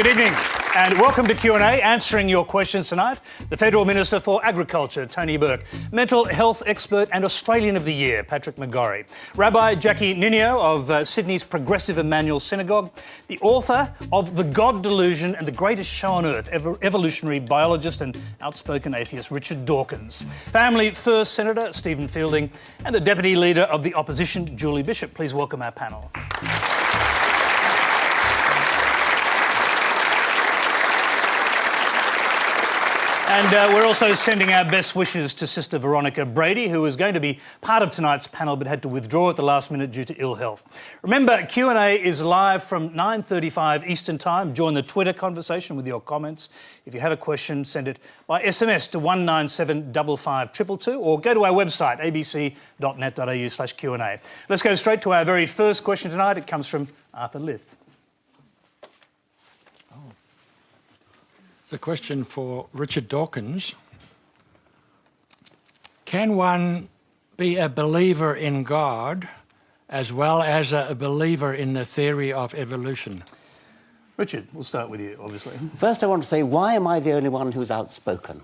Good evening and welcome to Q&A. Answering your questions tonight, the Federal Minister for Agriculture, Tony Burke, Mental Health Expert and Australian of the Year, Patrick McGorr, Rabbi Jacqueline Ninio of Sydney's Progressive Emmanuel Synagogue, the author of The God Delusion and the Greatest Show on Earth, evolutionary biologist and outspoken atheist Richard Dawkins, Family First Senator Stephen Fielding, and the Deputy Leader of the Opposition, Julie Bishop. Please welcome our panel. And we're also sending our best wishes to Sister Veronica Brady, who was going to be part of tonight's panel but had to withdraw at the last minute due to ill health. Remember, Q&A is live from 9:35 Eastern Time. Join the Twitter conversation with your comments. If you have a question, send it by SMS to 1975522 or go to our website, abc.net.au/Q&A. Let's go straight to our very first question tonight. It comes from Arthur Lith. The question for Richard Dawkins. Can one be a believer in God as well as a believer in the theory of evolution? Richard, we'll start with you, obviously. First, I want to say, why am I the only one who's outspoken?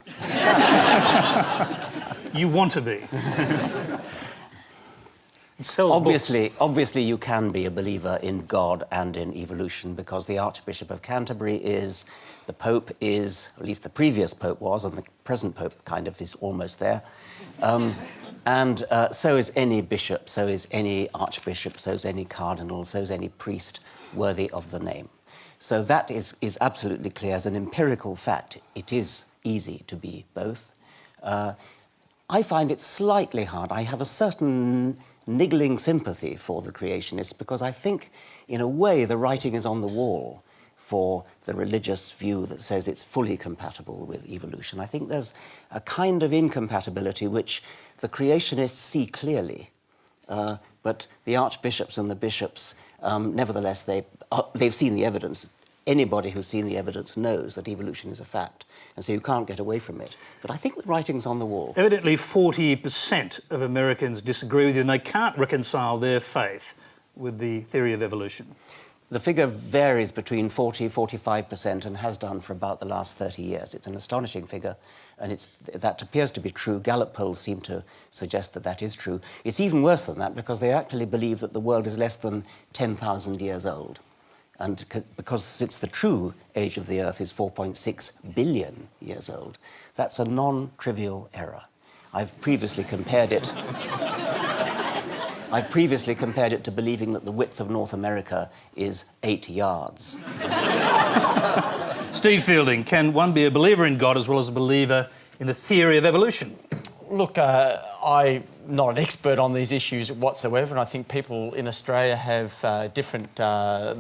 You want to be. Obviously, you can be a believer in God and in evolution because the Archbishop of Canterbury is, the Pope is, at least the previous Pope was, and the present Pope kind of is almost there. And so is any bishop, so is any archbishop, so is any cardinal, so is any priest worthy of the name. So that is absolutely clear. As an empirical fact, it is easy to be both. I find it slightly hard. I have a certain niggling sympathy for the creationists because I think, in a way, the writing is on the wall for the religious view that says it's fully compatible with evolution. I think there's a kind of incompatibility which the creationists see clearly, but the archbishops and the bishops, nevertheless, they've seen the evidence. Anybody who's seen the evidence knows that evolution is a fact, and so you can't get away from it. But I think the writing's on the wall. Evidently, 40% of Americans disagree with you, and they can't reconcile their faith with the theory of evolution. The figure varies between 40–45% and has done for about the last 30 years. It's an astonishing figure, and that appears to be true. Gallup polls seem to suggest that that is true. It's even worse than that because they actually believe that the world is less than 10,000 years old. And because since the true age of the Earth is 4.6 billion years old, that's a non-trivial error. I've previously compared it to believing that the width of North America is 8 yards. Steve Fielding, can one be a believer in God as well as a believer in the theory of evolution? Look, I'm not an expert on these issues whatsoever, and I think people in Australia have different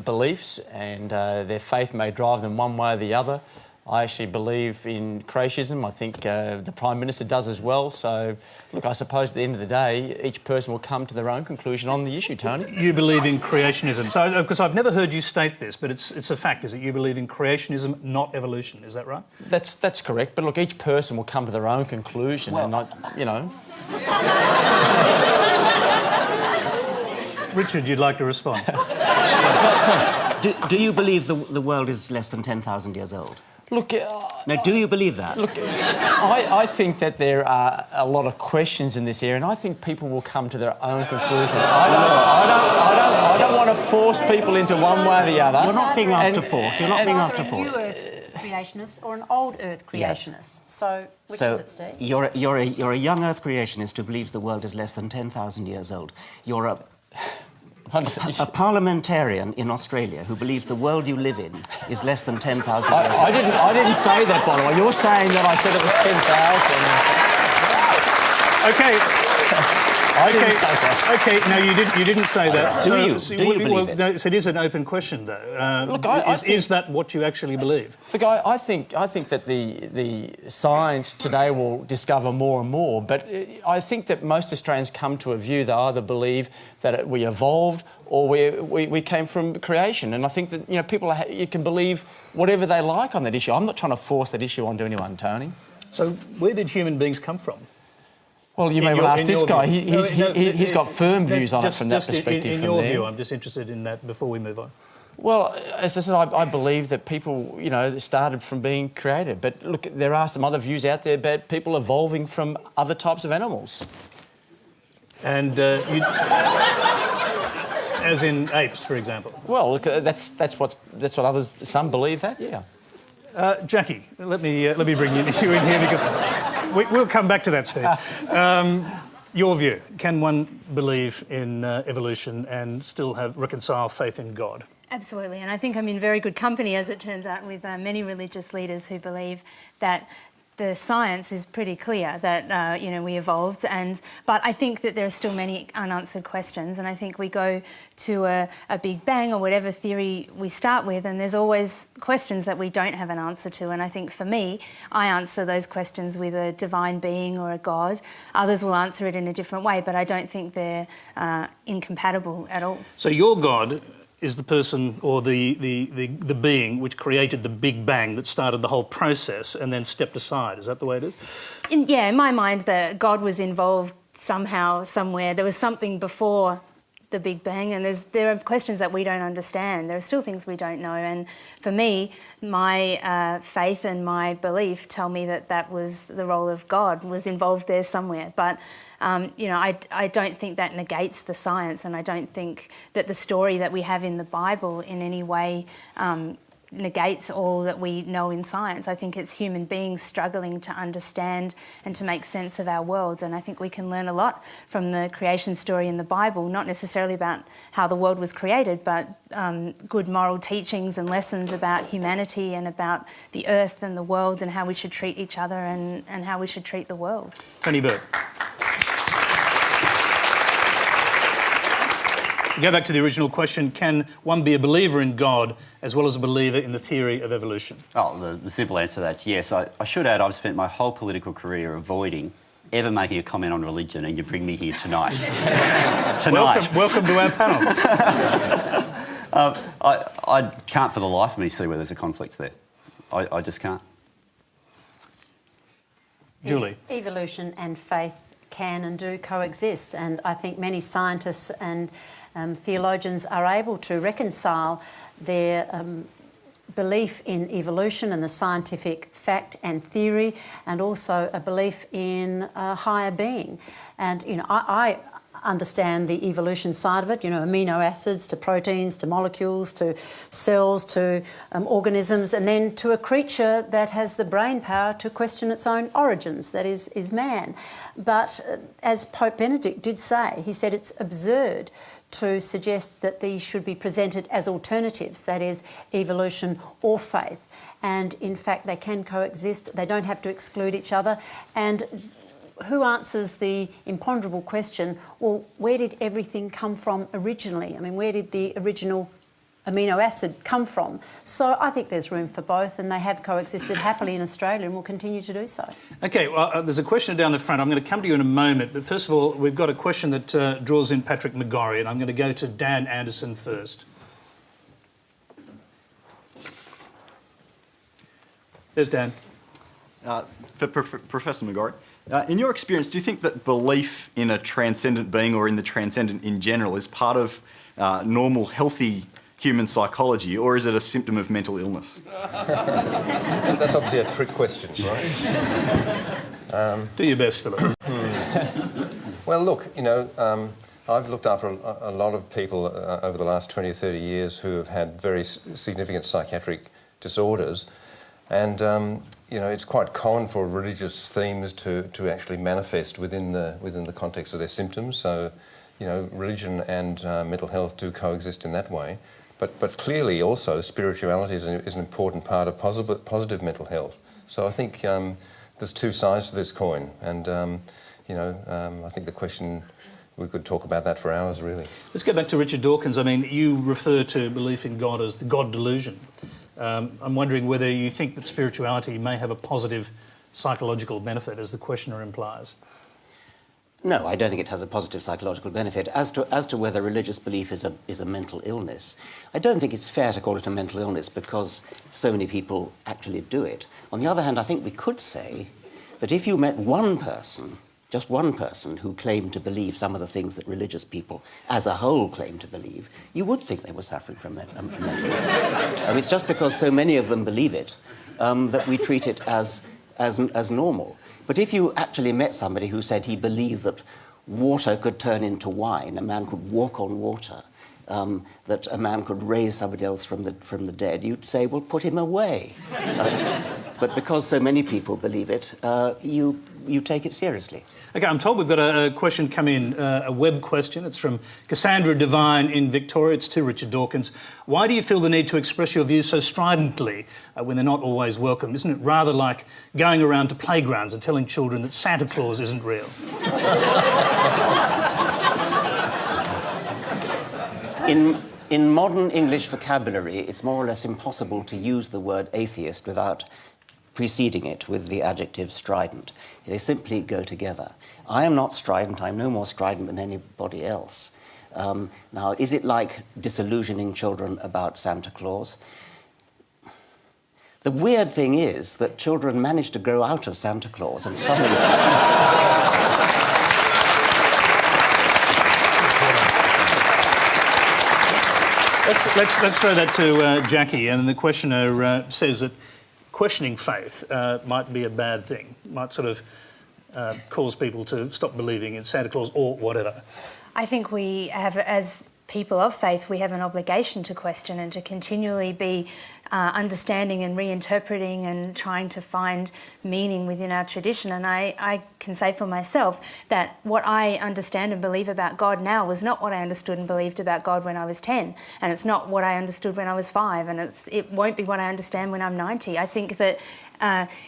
beliefs, and their faith may drive them one way or the other. I actually believe in creationism. I think the Prime Minister does as well. So, look, I suppose at the end of the day, each person will come to their own conclusion on the issue, Tony. You believe in creationism. So, because I've never heard you state this, but it's a fact, is that you believe in creationism, not evolution. Is that right? That's correct. But look, each person will come to their own conclusion, and you know. Richard, you'd like to respond? Do you believe the world is less than 10,000 years old? Look, now, do you believe that? Look, I think that there are a lot of questions in this area, and I think people will come to their own conclusion. I don't want to force people into one way or the other. You're not being asked to force. You're not being asked to force. Are you a new Earth creationist or an old Earth creationist? Yes. So, which is it, Steve? You're a young Earth creationist who believes the world is less than 10,000 years old. You're a parliamentarian in Australia who believes the world you live in is less than 10,000 years old. I didn't say that, by the way. You're saying that I said it was 10,000. OK. I didn't say that. OK, no, you didn't say that. Do you believe it? No, so it is an open question, though. Look, is that what you actually believe? Look, I think that the science today will discover more and more, but I think that most Australians come to a view they either believe that we evolved or we came from creation, and I think that people you can believe whatever they like on that issue. I'm not trying to force that issue onto anyone, Tony. So where did human beings come from? Well, you may well ask this guy. He's got firm views on it from that perspective. In your view, I'm just interested in that before we move on. Well, as I said, I believe that people, you know, started from being created. But look, there are some other views out there about people evolving from other types of animals. And as in apes, for example. Well, look, that's what others, some believe that, yeah. Jackie, let me bring you in here because we'll come back to that, Steve. Your view: can one believe in evolution and still reconcile faith in God? Absolutely, and I think I'm in very good company, as it turns out, with many religious leaders who believe that the science is pretty clear that we evolved, but I think that there are still many unanswered questions, and I think we go to a Big Bang or whatever theory we start with, and there's always questions that we don't have an answer to. And I think for me, I answer those questions with a divine being or a God. Others will answer it in a different way, but I don't think they're incompatible at all. So your God is the person or the being which created the Big Bang that started the whole process and then stepped aside. Is that the way it is? In my mind, that God was involved somehow, somewhere. There was something before the Big Bang, and there are questions that we don't understand. There are still things we don't know. And for me, my faith and my belief tell me that was the role of God, was involved there somewhere. But I don't think that negates the science, and I don't think that the story that we have in the Bible in any way negates all that we know in science. I think it's human beings struggling to understand and to make sense of our worlds, and I think we can learn a lot from the creation story in the Bible, not necessarily about how the world was created, but good moral teachings and lessons about humanity and about the earth and the world and how we should treat each other and how we should treat the world. Tony Burke. Go back to the original question: can one be a believer in God as well as a believer in the theory of evolution? Oh, the simple answer to that's yes. I should add, I've spent my whole political career avoiding ever making a comment on religion, and you bring me here tonight. Welcome to our panel. I can't for the life of me see where there's a conflict there. I just can't. Julie. Evolution and faith can and do coexist, and I think many scientists and theologians are able to reconcile their belief in evolution and the scientific fact and theory, and also a belief in a higher being. And I understand the evolution side of it, amino acids to proteins to molecules to cells to organisms, and then to a creature that has the brain power to question its own origins, that is man. But as Pope Benedict did say, he said it's absurd to suggest that these should be presented as alternatives, that is, evolution or faith. And in fact, they can coexist. They don't have to exclude each other. And who answers the imponderable question, well, where did everything come from originally? I mean, where did the original amino acid come from? So I think there's room for both, and they have coexisted happily in Australia and will continue to do so. OK, well, there's a question down the front. I'm going to come to you in a moment, but first of all, we've got a question that draws in Patrick McGorr, and I'm going to go to Dan Anderson first. There's Dan. For Professor McGorr, in your experience, do you think that belief in a transcendent being or in the transcendent in general is part of normal, healthy human psychology, or is it a symptom of mental illness? That's obviously a trick question, right? Do your best, Philip. Well, look, I've looked after a lot of people over the last 20 or 30 years who have had very significant psychiatric disorders, and it's quite common for religious themes to actually manifest within the context of their symptoms. So, religion and mental health do coexist in that way. But clearly also spirituality is an important part of positive mental health. So I think there's two sides to this coin, and I think the question, we could talk about that for hours, really. Let's go back to Richard Dawkins. I mean, you refer to belief in God as the God delusion. I'm wondering whether you think that spirituality may have a positive psychological benefit, as the questioner implies. No, I don't think it has a positive psychological benefit. As to whether religious belief is a mental illness, I don't think it's fair to call it a mental illness because so many people actually do it. On the other hand, I think we could say that if you met one person just one person who claimed to believe some of the things that religious people as a whole claim to believe, you would think they were suffering from mental illness. It's just because so many of them believe it that we treat it as normal. But if you actually met somebody who said he believed that water could turn into wine, a man could walk on water, that a man could raise somebody else from the dead, you'd say, well, put him away. But because so many people believe it, you take it seriously. OK, I'm told we've got a question come in, a web question. It's from Cassandra Devine in Victoria. It's to Richard Dawkins. Why do you feel the need to express your views so stridently when they're not always welcome? Isn't it rather like going around to playgrounds and telling children that Santa Claus isn't real? In modern English vocabulary, it's more or less impossible to use the word atheist without preceding it with the adjective strident. They simply go together. I am not strident. I'm no more strident than anybody else. Now, is it like disillusioning children about Santa Claus? The weird thing is that children manage to grow out of Santa Claus and for some reason... Let's throw that to Jackie. And the questioner says that questioning faith might be a bad thing, might sort of cause people to stop believing in Santa Claus or whatever. I think we have, as people of faith, we have an obligation to question and to continually be understanding and reinterpreting and trying to find meaning within our tradition. And I can say for myself that what I understand and believe about God now was not what I understood and believed about God when I was 10, and it's not what I understood when I was 5, and it won't be what I understand when I'm 90. I think that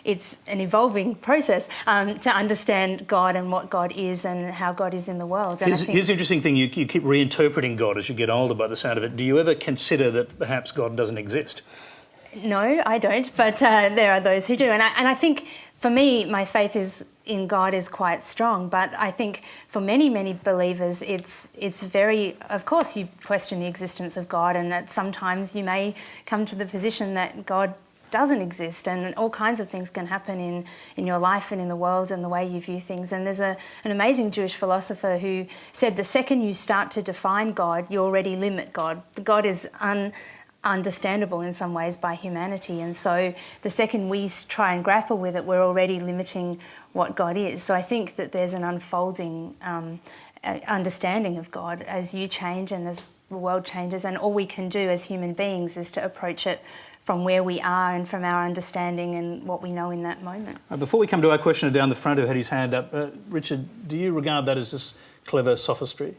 it's an evolving process to understand God and what God is and how God is in the world. And Here's the interesting thing, you keep reinterpreting God as you get older by the sound of it. Do you ever consider that perhaps God doesn't exist? No, I don't, but there are those who do. And I think, for me, my faith in God is quite strong, but I think for many, many believers, it's very... Of course, you question the existence of God, and that sometimes you may come to the position that God doesn't exist, and all kinds of things can happen in your life and in the world and the way you view things. And there's an amazing Jewish philosopher who said the second you start to define God, you already limit God. God is understandable in some ways by humanity, and so the second we try and grapple with it, we're already limiting what God is. So I think that there's an unfolding understanding of God as you change and as the world changes, and all we can do as human beings is to approach it from where we are and from our understanding and what we know in that moment. Before we come to our questioner down the front who had his hand up, Richard, do you regard that as just clever sophistry?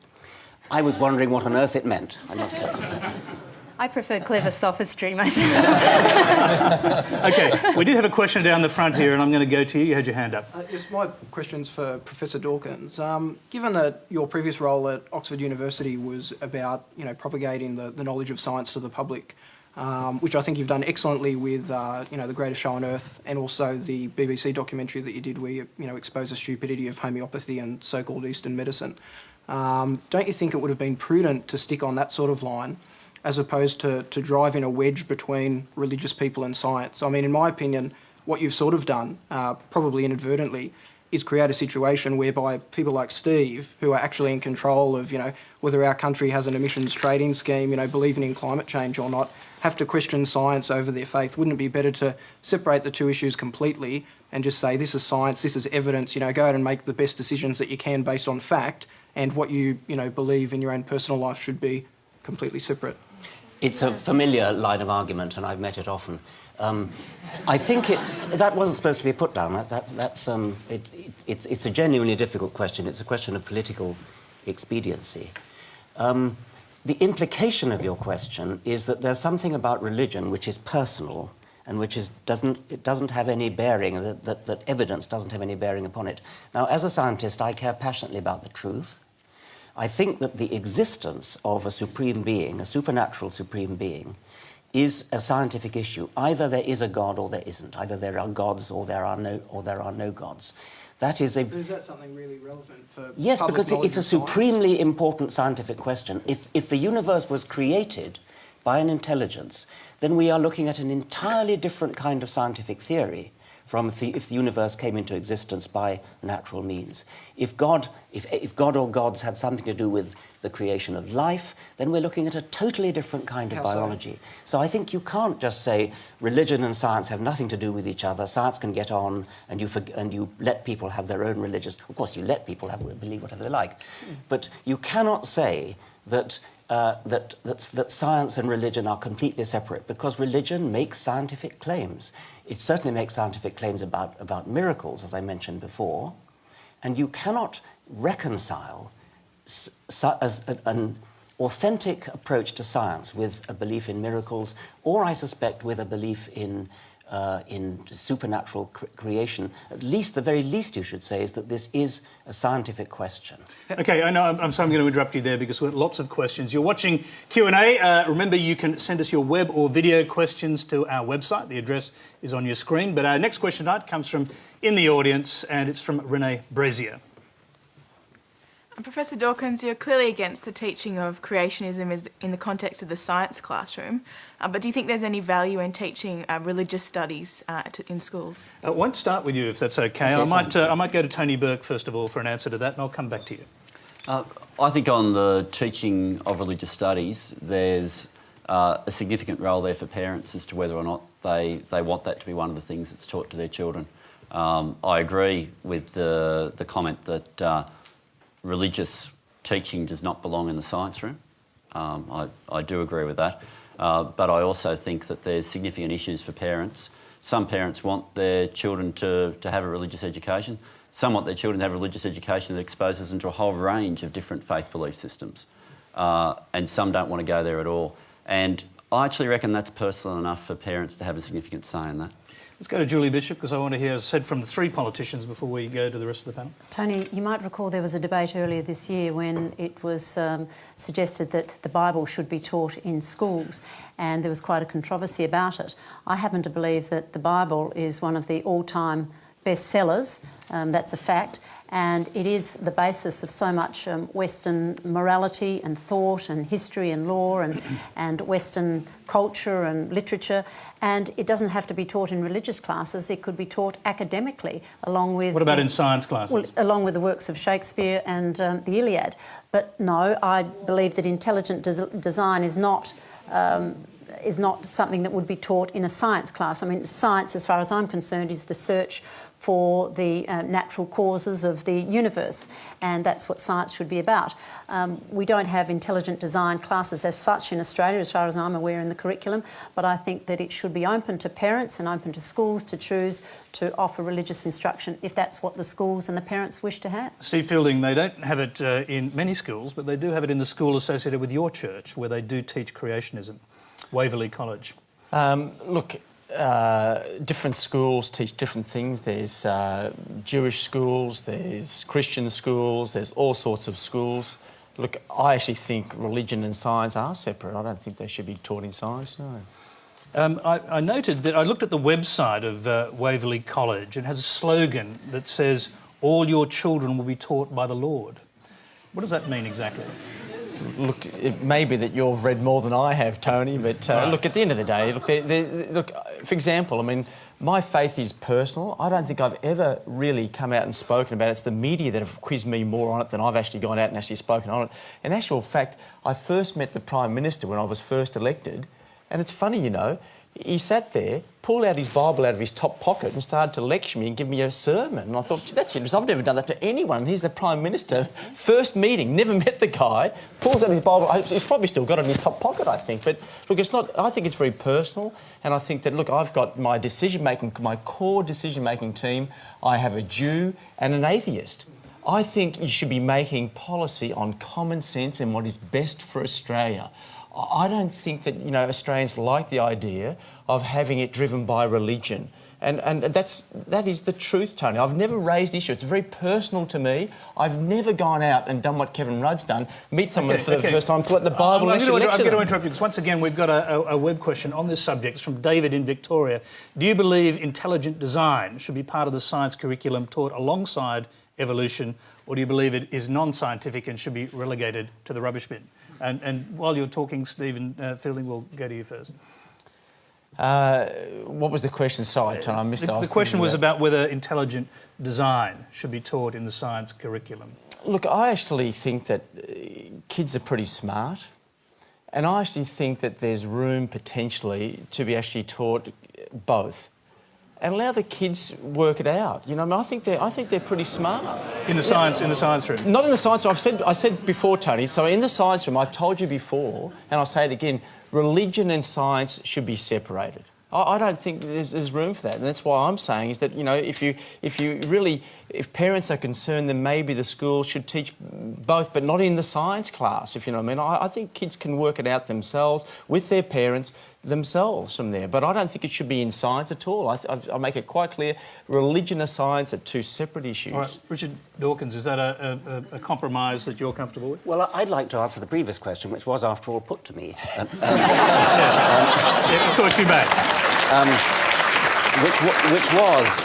I was wondering what on earth it meant, I must say. I prefer clever sophistry myself. OK, we did have a question down the front here, and I'm going to go to you. You had your hand up. Yes, my question's for Professor Dawkins. Given that your previous role at Oxford University was about, propagating the knowledge of science to the public, which I think you've done excellently with, The Greatest Show on Earth, and also the BBC documentary that you did where you, expose the stupidity of homeopathy and so-called Eastern medicine. Don't you think it would have been prudent to stick on that sort of line as opposed to driving a wedge between religious people and science? I mean, in my opinion, what you've sort of done, probably inadvertently, is create a situation whereby people like Steve, who are actually in control of, whether our country has an emissions trading scheme, believing in climate change or not, have to question science over their faith. Wouldn't it be better to separate the two issues completely and just say, this is science, this is evidence, go out and make the best decisions that you can based on fact, and what you, believe in your own personal life should be completely separate? It's a familiar line of argument, and I've met it often. I think that wasn't supposed to be put down. It's a genuinely difficult question. It's a question of political expediency. The implication of your question is that there's something about religion which is personal and which doesn't have any bearing, that evidence doesn't have any bearing upon it. Now, as a scientist, I care passionately about the truth. I think that the existence of a supreme being, a supernatural supreme being, is a scientific issue. Either there is a God or there isn't. Either there are gods or there are no gods. That is a... But is that something really relevant for Yes, public because it's a supremely important scientific question. If the universe was created by an intelligence, then we are looking at an entirely different kind of scientific theory if the universe came into existence by natural means. If God or gods had something to do with the creation of life, then we're looking at a totally different kind of biology. So I think you can't just say religion and science have nothing to do with each other. Science can get on, and you let people have their own religious. Of course, you let people believe whatever they like, but you cannot say that. That science and religion are completely separate, because religion makes scientific claims. It certainly makes scientific claims about miracles, as I mentioned before, and you cannot reconcile an authentic approach to science with a belief in miracles, or I suspect with a belief in supernatural creation. At least, the very least you should say is that this is a scientific question. Okay, I know, I'm sorry, I'm going to interrupt you there because we've got lots of questions. You're watching Q&A. Remember, you can send us your web or video questions to our website. The address is on your screen. But our next question tonight comes from in the audience, and it's from Renee Brazier. Professor Dawkins, you're clearly against the teaching of creationism in the context of the science classroom, but do you think there's any value in teaching religious studies in schools? I won't start with you, if that's okay. I might go to Tony Burke, first of all, for an answer to that, and I'll come back to you. I think on the teaching of religious studies, there's a significant role there for parents as to whether or not they want that to be one of the things that's taught to their children. I agree with the comment that religious teaching does not belong in the science room. I do agree with that. But I also think that there's significant issues for parents. Some parents want their children to have a religious education. Some want their children to have a religious education that exposes them to a whole range of different faith belief systems. And some don't want to go there at all. And I actually reckon that's personal enough for parents to have a significant say in that. Let's go to Julie Bishop, because I want to hear, as I said, from the three politicians before we go to the rest of the panel. Tony, you might recall there was a debate earlier this year when it was suggested that the Bible should be taught in schools, and there was quite a controversy about it. I happen to believe that the Bible is one of the all-time bestsellers. That's a fact. And it is the basis of so much Western morality and thought and history and law and Western culture and literature. And it doesn't have to be taught in religious classes. It could be taught academically, along with... What about in science classes? Well, along with the works of Shakespeare and the Iliad. But no, I believe that intelligent design is not something that would be taught in a science class. I mean, science, as far as I'm concerned, is the search for the natural causes of the universe, and that's what science should be about. We don't have intelligent design classes as such in Australia, as far as I'm aware, in the curriculum, but I think that it should be open to parents and open to schools to choose to offer religious instruction if that's what the schools and the parents wish to have. Steve Fielding, they don't have it in many schools, but they do have it in the school associated with your church, where they do teach creationism, Waverley College. Look, different schools teach different things. There's Jewish schools, there's Christian schools, there's all sorts of schools. Look, I actually think religion and science are separate. I don't think they should be taught in science, no. I noted that I looked at the website of Waverley College, and it has a slogan that says, "All your children will be taught by the Lord." What does that mean exactly? Look, it may be that you've read more than I have, Tony, but look, at the end of the day, look, for example, I mean, my faith is personal. I don't think I've ever really come out and spoken about it. It's the media that have quizzed me more on it than I've actually gone out and actually spoken on it. In actual fact, I first met the Prime Minister when I was first elected, and it's funny, you know, he sat there, pulled out his Bible out of his top pocket and started to lecture me and give me a sermon. And I thought, gee, that's interesting. I've never done that to anyone. He's the Prime Minister. First meeting, never met the guy, pulls out his Bible. He's probably still got it in his top pocket, I think. But look, it's not... I think it's very personal. And I think that, look, I've got my decision-making, my core decision-making team. I have a Jew and an atheist. I think you should be making policy on common sense and what is best for Australia. I don't think that, you know, Australians like the idea of having it driven by religion. And that is the truth, Tony. I've never raised the issue. It's very personal to me. I've never gone out and done what Kevin Rudd's done, meet someone for the first time, pull out the Bible and actually lecture them. I'm going to interrupt you because once again we've got a web question on this subject. It's from David in Victoria. Do you believe intelligent design should be part of the science curriculum taught alongside evolution, or do you believe it is non-scientific and should be relegated to the rubbish bin? And while you're talking, Stephen Fielding, we'll go to you first. What was the question? Sorry, Tony, I missed it. The question was about whether intelligent design should be taught in the science curriculum. Look, I actually think that kids are pretty smart, and I actually think that there's room potentially to be actually taught both, and allow the kids work it out. You know, I think they're pretty smart. In the science room. Not in the science room. I said before, Tony. So in the science room, I've told you before, and I'll say it again. Religion and science should be separated. I don't think there's room for that, and that's why I'm saying is that, you know, if parents are concerned, then maybe the school should teach both, but not in the science class, if you know what I mean. I think kids can work it out themselves with their parents themselves from there, but I don't think it should be in science at all. I make it quite clear, religion and science are two separate issues. All right, Richard Dawkins, is that a compromise that you're comfortable with? Well, I'd like to answer the previous question, which was, after all, put to me. Yeah, of course you may. Which was,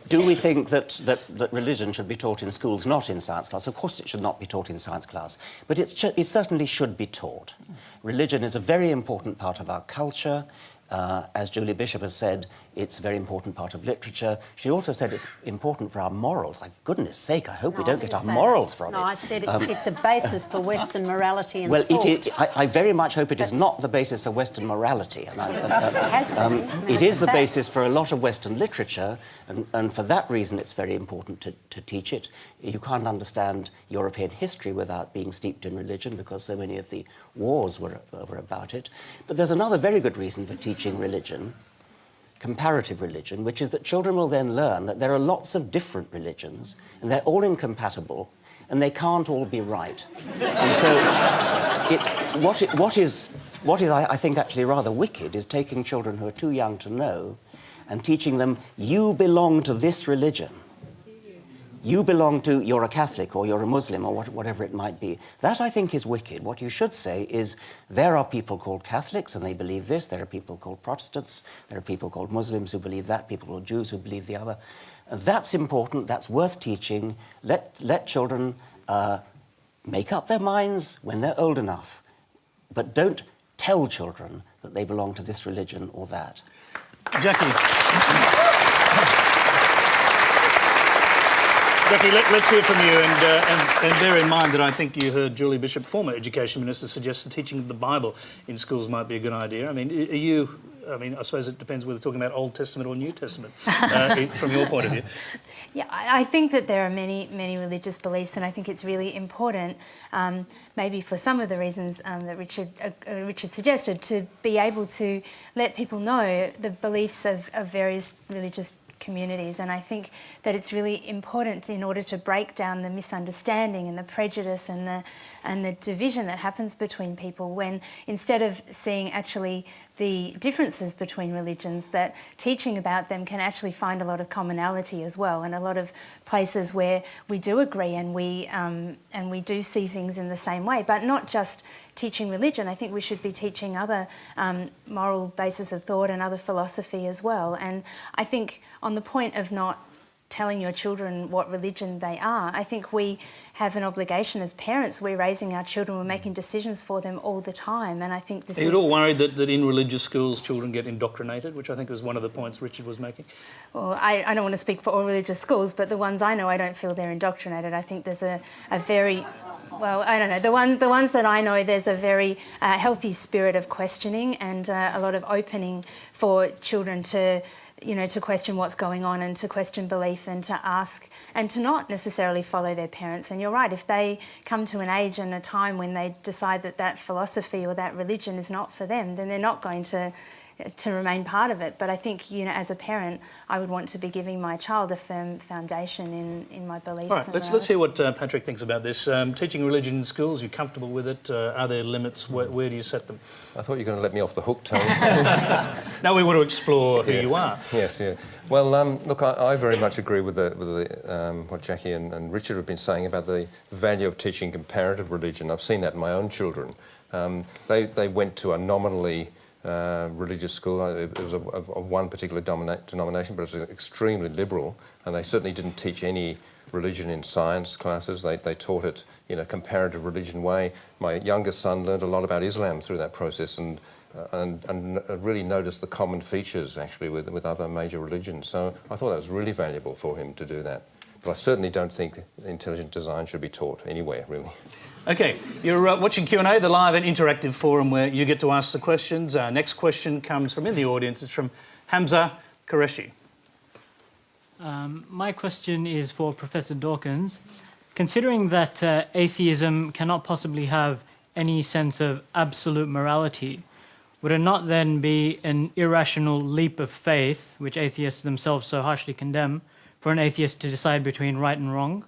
do we think that religion should be taught in schools, not in science class? Of course it should not be taught in science class, but it certainly should be taught. Religion is a very important part of our culture. As Julie Bishop has said, it's a very important part of literature. She also said it's important for our morals. Like, goodness sake, I hope we don't get our morals from it. No, I said it's a basis for Western morality and well, thought. I very much hope it is not the basis for Western morality. And it has been. It is the basis for a lot of Western literature, and for that reason it's very important to teach it. You can't understand European history without being steeped in religion, because so many of the wars were about it. But there's another very good reason for teaching religion, comparative religion, which is that children will then learn that there are lots of different religions, and they're all incompatible, and they can't all be right. And so what is I think actually rather wicked is taking children who are too young to know and teaching them, you belong to this religion. You belong to, you're a Catholic or you're a Muslim or whatever it might be. That, I think, is wicked. What you should say is, there are people called Catholics and they believe this, there are people called Protestants, there are people called Muslims who believe that, people called Jews who believe the other. That's important, that's worth teaching. Let children make up their minds when they're old enough, but don't tell children that they belong to this religion or that. Jackie, let's hear from you, and bear in mind that I think you heard Julie Bishop, former Education Minister, suggest the teaching of the Bible in schools might be a good idea. I mean, I suppose it depends whether we're talking about Old Testament or New Testament, from your point of view. Yeah, I think that there are many religious beliefs, and I think it's really important, maybe for some of the reasons that Richard suggested, to be able to let people know the beliefs of various religious communities. And I think that it's really important in order to break down the misunderstanding and the prejudice and the division that happens between people, when instead of seeing actually the differences between religions, that teaching about them can actually find a lot of commonality as well, and a lot of places where we do agree and we do see things in the same way, but not just teaching religion. I think we should be teaching other moral bases of thought and other philosophy as well. And I think on the point of not telling your children what religion they are, I think we have an obligation as parents. We're raising our children, we're making decisions for them all the time, and I think this is... Are you all worried that in religious schools children get indoctrinated, which I think was one of the points Richard was making? Well, I don't want to speak for all religious schools, but the ones I know, I don't feel they're indoctrinated. I think there's a very... Well, I don't know. The ones that I know, there's a very healthy spirit of questioning and a lot of opening for children to question what's going on and to question belief and to ask and to not necessarily follow their parents. And you're right, if they come to an age and a time when they decide that philosophy or that religion is not for them, then they're not going to remain part of it. But I think, as a parent, I would want to be giving my child a firm foundation in my beliefs. All right, let's hear what Patrick thinks about this. Teaching religion in schools, you're comfortable with it? Are there limits? Where do you set them? I thought you were going to let me off the hook, Tony. Now we want to explore who you are. Yes, yeah. Well, look, I very much agree with what Jackie and Richard have been saying about the value of teaching comparative religion. I've seen that in my own children. They went to a nominally religious school. It was of one particular denomination, but it was extremely liberal, and they certainly didn't teach any religion in science classes. They taught it in a comparative religion way. My youngest son learned a lot about Islam through that process, and and really notice the common features actually with other major religions. So I thought that was really valuable for him to do that. But I certainly don't think intelligent design should be taught anywhere, really. Okay, you're watching Q&A, the live and interactive forum where you get to ask the questions. Our next question comes from in the audience. It's from Hamza Qureshi. My question is for Professor Dawkins. Considering that atheism cannot possibly have any sense of absolute morality, would it not then be an irrational leap of faith, which atheists themselves so harshly condemn, for an atheist to decide between right and wrong?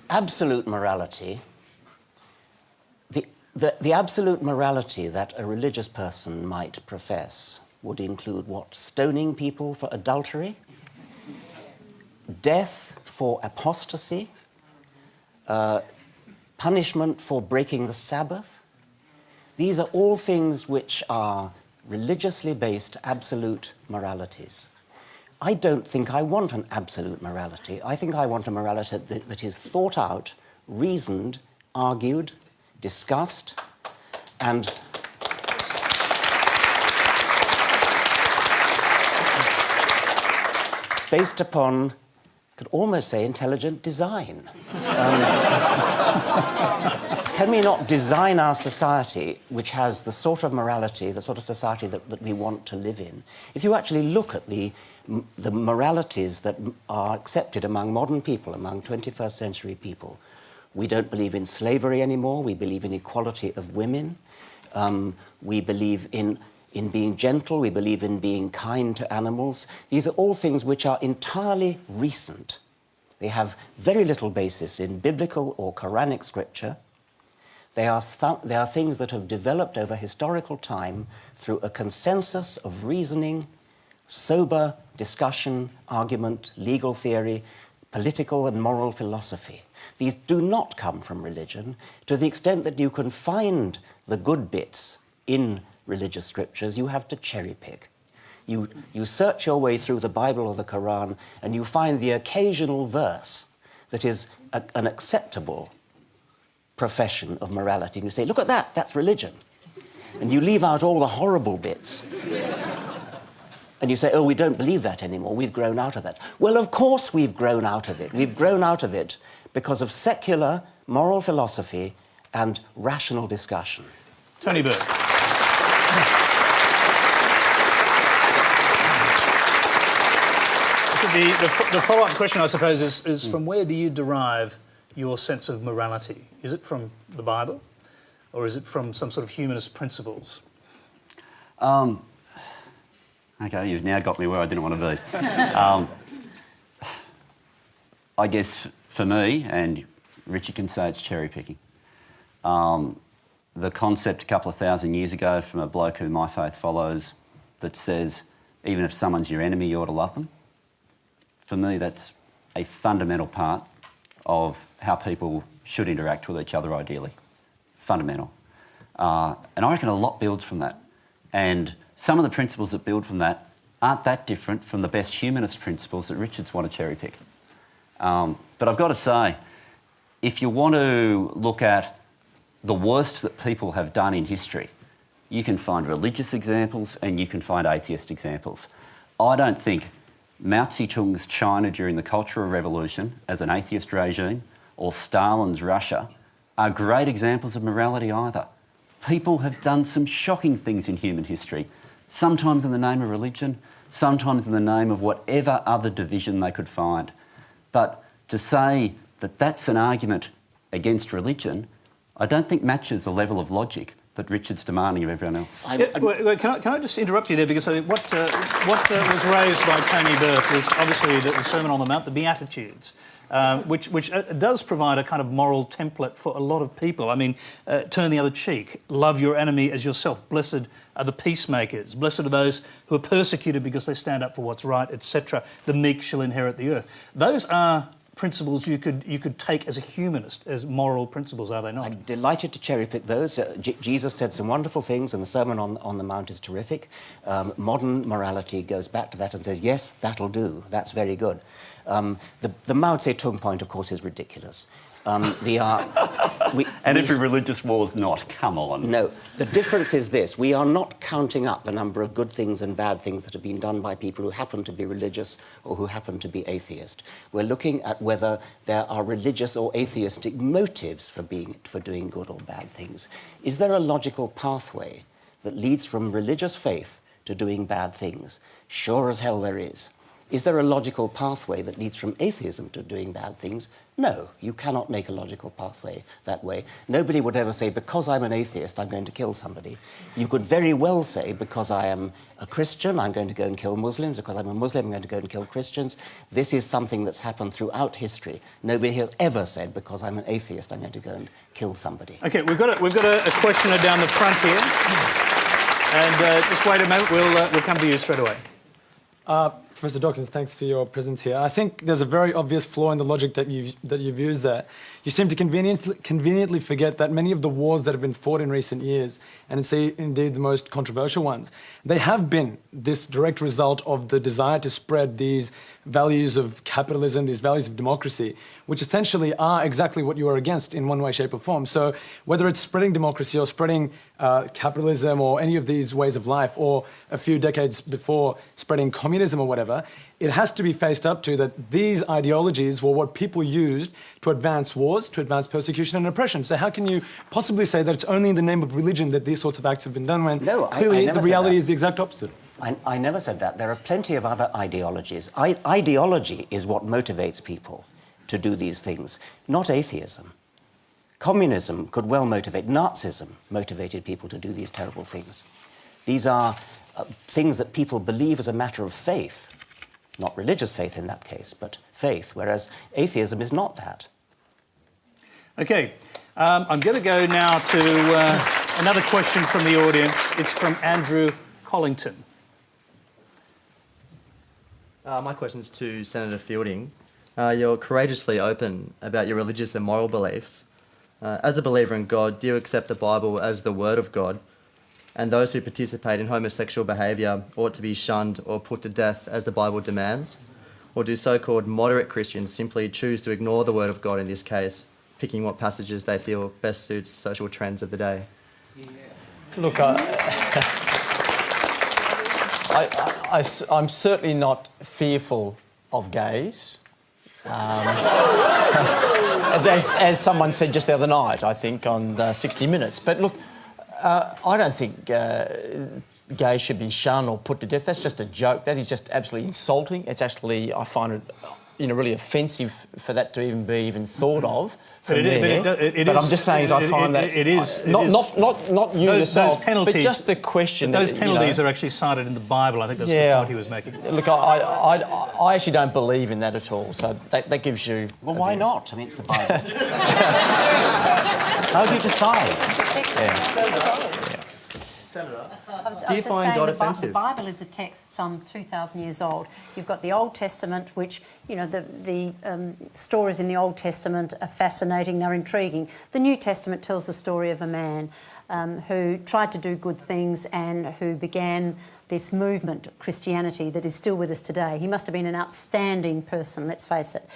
Absolute morality, the absolute morality that a religious person might profess would include what? Stoning people for adultery, death for apostasy, punishment for breaking the Sabbath. These are all things which are religiously based absolute moralities. I don't think I want an absolute morality. I think I want a morality that is thought out, reasoned, argued, discussed, and based upon, I could almost say, intelligent design. Can we not design our society which has the sort of morality, the sort of society that we want to live in? If you actually look at the moralities that are accepted among modern people, among 21st century people, we don't believe in slavery anymore, we believe in equality of women, we believe in being gentle, we believe in being kind to animals. These are all things which are entirely recent. They have very little basis in biblical or Quranic scripture. They are things that have developed over historical time through a consensus of reasoning, sober discussion, argument, legal theory, political and moral philosophy. These do not come from religion to the extent that you can find the good bits in religious scriptures. You have to cherry pick. You search your way through the Bible or the Quran and you find the occasional verse that is an acceptable profession of morality. And you say, look at that, that's religion. And you leave out all the horrible bits. And you say, oh, we don't believe that anymore, we've grown out of that. Well, of course we've grown out of it. We've grown out of it because of secular moral philosophy and rational discussion. Tony Burke. So the follow-up question, I suppose, is from where do you derive your sense of morality? Is it from the Bible, or is it from some sort of humanist principles? Okay, you've now got me where I didn't want to be. I guess for me, and Richard can say it's cherry picking, the concept a couple of thousand years ago from a bloke who my faith follows that says even if someone's your enemy, you ought to love them. For me, that's a fundamental part of how people should interact with each other ideally. Fundamental. And I reckon a lot builds from that. And some of the principles that build from that aren't that different from the best humanist principles that Richards want to cherry pick. But I've got to say, if you want to look at the worst that people have done in history, you can find religious examples and you can find atheist examples. I don't think Mao Zedong's China during the Cultural Revolution as an atheist regime or Stalin's Russia are great examples of morality either. People have done some shocking things in human history, sometimes in the name of religion, sometimes in the name of whatever other division they could find. But to say that that's an argument against religion, I don't think matches the level of logic that Richard's demanding of everyone else. Can I just interrupt you there, because I think what was raised by Tony Burke was obviously the Sermon on the Mount, the Beatitudes, which does provide a kind of moral template for a lot of people. I mean, turn the other cheek, love your enemy as yourself, blessed are the peacemakers, blessed are those who are persecuted because they stand up for what's right, etc. The meek shall inherit the earth. Those are principles you could take as a humanist, as moral principles, are they not? I'm delighted to cherry pick those. Jesus said some wonderful things, and the Sermon on the Mount is terrific. Modern morality goes back to that and says, yes, that'll do, that's very good. The Mao Zedong point, of course, is ridiculous. Every religious war's not, come on. No, the difference is this. We are not counting up the number of good things and bad things that have been done by people who happen to be religious or who happen to be atheist. We're looking at whether there are religious or atheistic motives for doing good or bad things. Is there a logical pathway that leads from religious faith to doing bad things? Sure as hell there is. Is there a logical pathway that leads from atheism to doing bad things? No, you cannot make a logical pathway that way. Nobody would ever say, because I'm an atheist, I'm going to kill somebody. You could very well say, because I am a Christian, I'm going to go and kill Muslims. Because I'm a Muslim, I'm going to go and kill Christians. This is something that's happened throughout history. Nobody has ever said, because I'm an atheist, I'm going to go and kill somebody. OK, we've got a questioner down the front here. And just wait a moment, we'll come to you straight away. Professor Dawkins, thanks for your presence here. I think there's a very obvious flaw in the logic that you've used there. You seem to conveniently forget that many of the wars that have been fought in recent years, and indeed the most controversial ones, they have been this direct result of the desire to spread these values of capitalism, these values of democracy, which essentially are exactly what you are against in one way, shape or form. So whether it's spreading democracy or spreading capitalism or any of these ways of life, or a few decades before spreading communism or whatever, it has to be faced up to that these ideologies were what people used to advance wars, to advance persecution and oppression. So how can you possibly say that it's only in the name of religion that these sorts of acts have been done when clearly the reality is the exact opposite? I never said that. There are plenty of other ideologies. Ideology is what motivates people to do these things, not atheism. Communism could well motivate. Nazism motivated people to do these terrible things. These are things that people believe as a matter of faith, not religious faith in that case, but faith, whereas atheism is not that. OK, I'm going to go now to another question from the audience. It's from Andrew Collington. My question's to Senator Fielding. You're courageously open about your religious and moral beliefs. As a believer in God, do you accept the Bible as the Word of God? And those who participate in homosexual behaviour ought to be shunned or put to death as the Bible demands? Or do so-called moderate Christians simply choose to ignore the Word of God in this case, picking what passages they feel best suits social trends of the day? Look, I'm certainly not fearful of gays. As someone said just the other night, I think, on 60 Minutes. But look, I don't think gays should be shunned or put to death. That's just a joke. That is just absolutely insulting. It's actually, I find it, really offensive for that to even be thought of. But I'm just saying, I find that not you yourself, but just the question. Those penalties are actually cited in the Bible. I think that's the point he was making. Look, I actually don't believe in that at all. So that gives you. Well, why not? I mean, it's the Bible. How do you decide? Senator, do you find God offensive? The Bible is a text some 2,000 years old. You've got the Old Testament, which, the stories in the Old Testament are fascinating, they're intriguing. The New Testament tells the story of a man who tried to do good things and who began this movement, Christianity, that is still with us today. He must have been an outstanding person, let's face it.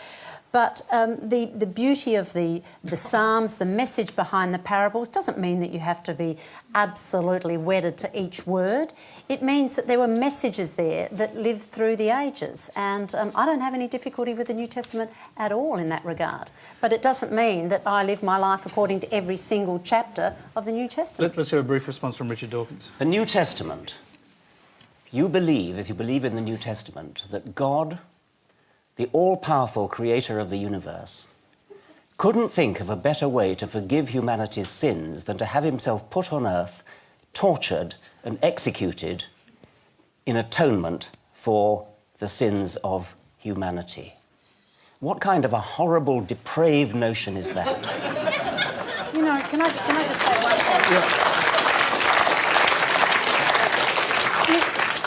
But the beauty of the Psalms, the message behind the parables, doesn't mean that you have to be absolutely wedded to each word. It means that there were messages there that lived through the ages. And I don't have any difficulty with the New Testament at all in that regard. But it doesn't mean that I live my life according to every single chapter of the New Testament. Let's hear a brief response from Richard Dawkins. The New Testament. You believe, if you believe in the New Testament, that God, the all-powerful creator of the universe, couldn't think of a better way to forgive humanity's sins than to have himself put on earth, tortured and executed in atonement for the sins of humanity. What kind of a horrible, depraved notion is that? Can I just say one thing? Yeah.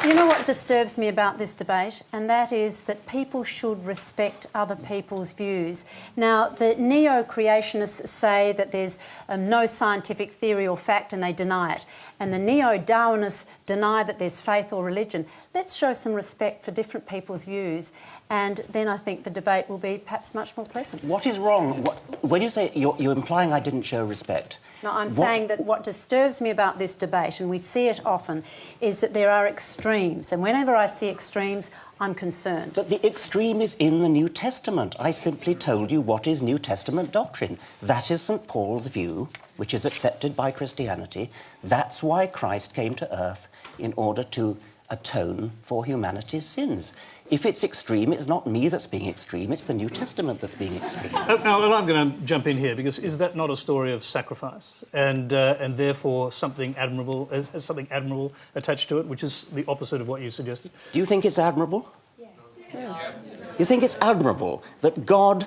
You know what disturbs me about this debate, and that is that people should respect other people's views. Now, the neo-creationists say that there's no scientific theory or fact, and they deny it. and the neo-Darwinists deny that there's faith or religion. Let's show some respect for different people's views, and then I think the debate will be perhaps much more pleasant. What is wrong? When you say you're implying I didn't show respect. No, I'm saying that what disturbs me about this debate, and we see it often, is that there are extremes. And whenever I see extremes, I'm concerned. But the extreme is in the New Testament. I simply told you what is New Testament doctrine. That is St. Paul's view, which is accepted by Christianity. That's why Christ came to earth, in order to atone for humanity's sins. If it's extreme, it's not me that's being extreme, it's the New Testament that's being extreme. Now, I'm going to jump in here, because is that not a story of sacrifice and therefore something admirable, has something admirable attached to it, which is the opposite of what you suggested? Do you think it's admirable? Yes. Yeah. You think it's admirable that God